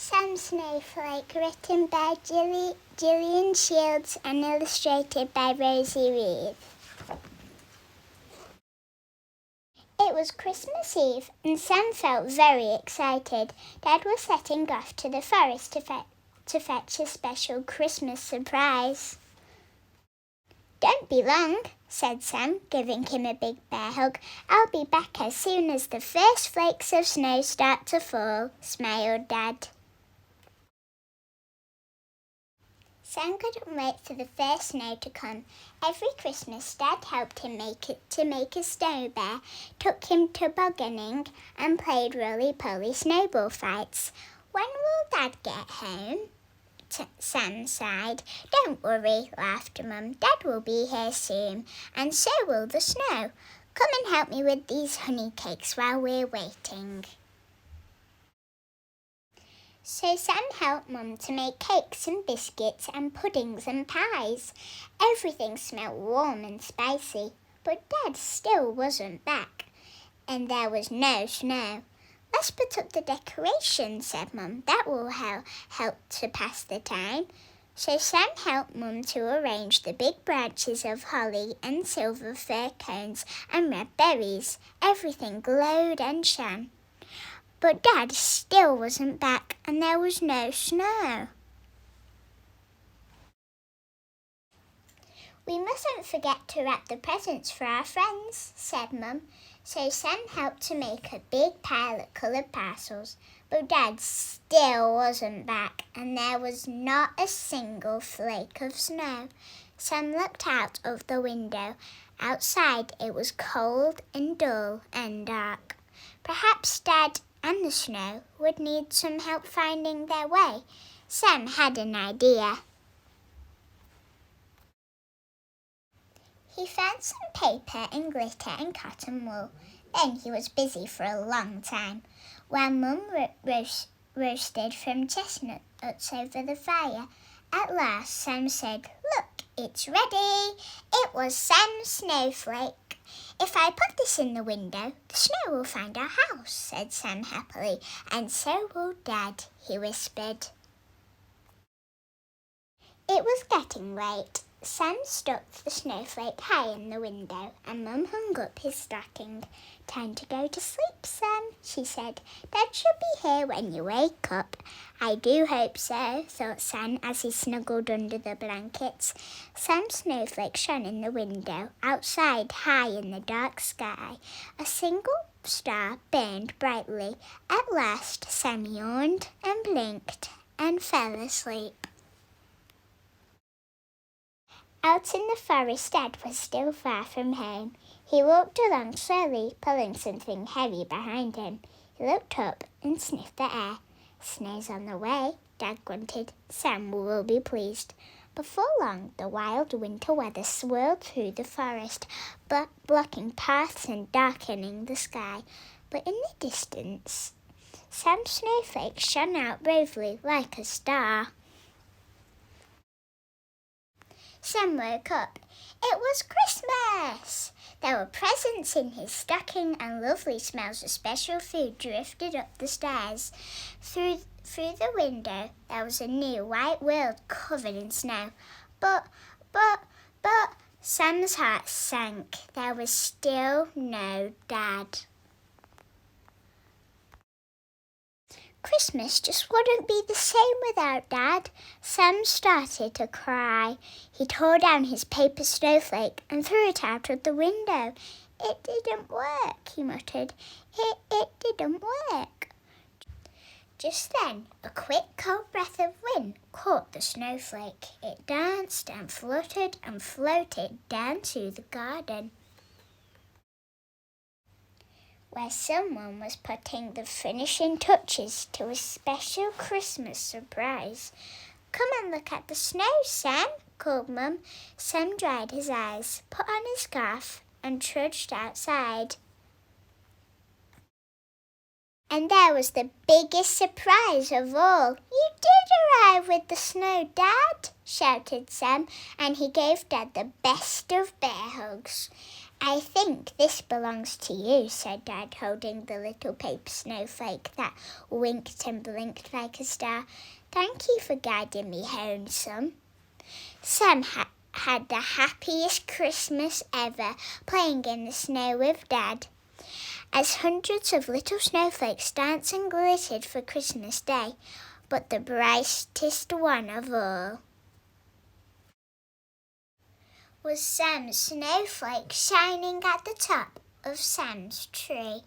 Sam Snowflake, written by Gillian Shields and illustrated by Rosie Reeve. It was Christmas Eve, and Sam felt very excited. Dad was setting off to the forest to fetch a special Christmas surprise. "Don't be long," said Sam, giving him a big bear hug. "I'll be back as soon as the first flakes of snow start to fall," smiled Dad. Sam couldn't wait for the first snow to come. Every Christmas, Dad helped him make a snow bear, took him tobogganing, and played roly-poly snowball fights. "When will Dad get home?" Sam sighed. "Don't worry," laughed Mum. "Dad will be here soon, and so will the snow. Come and help me with these honey cakes while we're waiting." So Sam helped Mum to make cakes and biscuits and puddings and pies. Everything smelled warm and spicy, but Dad still wasn't back, and there was no snow. "Let's put up the decorations," said Mum. "That will help to pass the time." So Sam helped Mum to arrange the big branches of holly and silver fir cones and red berries. Everything glowed and shone. But Dad still wasn't back, and there was no snow. "We mustn't forget to wrap the presents for our friends," said Mum. So Sam helped to make a big pile of coloured parcels. But Dad still wasn't back, and there was not a single flake of snow. Sam looked out of the window. Outside it was cold and dull and dark. Perhaps Dad and the snow would need some help finding their way. Sam had an idea. He found some paper and glitter and cotton wool. Then he was busy for a long time, while Mum roasted from chestnuts over the fire. At last Sam said, "Look, it's ready." It was Sam Snowflake. "If I put this in the window, the snow will find our house," said Sam happily. "And so will Dad," he whispered. It was getting late. Sam stuck the snowflake high in the window, and Mum hung up his stocking. "Time to go to sleep, Sam," she said. "Dad should be here when you wake up." "I do hope so," thought Sam as he snuggled under the blankets. Sam's snowflake shone in the window. Outside, high in the dark sky, a single star burned brightly. At last, Sam yawned and blinked and fell asleep. Out in the forest, Dad was still far from home. He walked along slowly, pulling something heavy behind him. He looked up and sniffed the air. "Snow's on the way," Dad grunted. "Sam will be pleased." Before long, the wild winter weather swirled through the forest, blocking paths and darkening the sky. But in the distance, Sam's snowflake shone out bravely like a star. Sam woke up. It was Christmas! There were presents in his stocking, and lovely smells of special food drifted up the stairs. Through the window, there was a new white world covered in snow. But, Sam's heart sank. There was still no Dad. Christmas just wouldn't be the same without Dad. Sam started to cry. He tore down his paper snowflake and threw it out of the window. "It didn't work," he muttered. It didn't work. Just then, a quick, cold breath of wind caught the snowflake. It danced and fluttered and floated down to the garden, where someone was putting the finishing touches to a special Christmas surprise. "Come and look at the snow, Sam," called Mum. Sam dried his eyes, put on his scarf, and trudged outside. And there was the biggest surprise of all. "You did arrive with the snow, Dad," shouted Sam, and he gave Dad the best of bear hugs. I think this belongs to you, said Dad, holding the little paper snowflake that winked and blinked like a star. Thank you for guiding me home, son. Sam had the happiest Christmas ever, playing in the snow with Dad, as hundreds of little snowflakes danced and glittered for Christmas Day. But the brightest one of all was Sam's snowflake shining at the top of Sam's tree.